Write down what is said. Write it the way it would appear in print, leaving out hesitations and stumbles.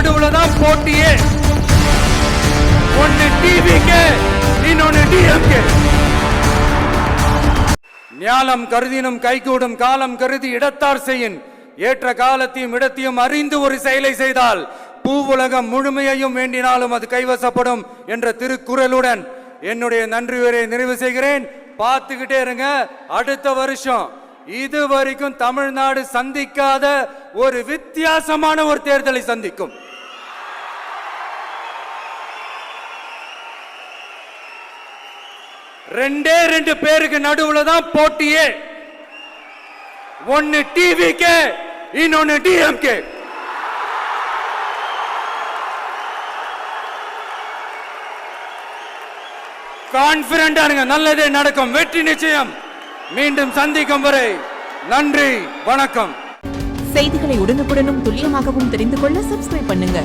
நடுவுல தான் போட்டியே. ஒன்னு டிவிக்கு, இன்னொன்னு டிஎம்கே. ஞாலம் கருதினும் கைகூடும் காலம் கருதி இடத்தார் செய்யின். ஏற்ற காலத்தையும் இடத்தையும் அறிந்து ஒரு செயலை செய்தால் பூவுலகம் முழுமையையும் வேண்டினாலும் அது கைவசப்படும் என்ற திருக்குறளுடன் என்னுடைய நன்றி உரையை நிறைவு செய்கிறேன். பார்த்துக்கிட்டே இருங்க. அடுத்த வருஷம் இது வரைக்கும் தமிழ்நாடு சந்திக்காத ஒரு வித்தியாசமான ஒரு தேர்தலை சந்திக்கும். ரெண்டு பேருக்கு நடுவுல தான் போட்டியே. ஒன்னு டிவிக்கு, இன்னொன்னு டிஎம்கே. கான்பிடண்டா இருங்க, நல்லதே நடக்கும், வெற்றி நிச்சயம். மீண்டும் சந்திக்கும் வரை நன்றி, வணக்கம். செய்திகளை உடனுக்குடனும் துல்லியமாகவும் தெரிந்து கொள்ள சப்ஸ்கிரைப் பண்ணுங்க.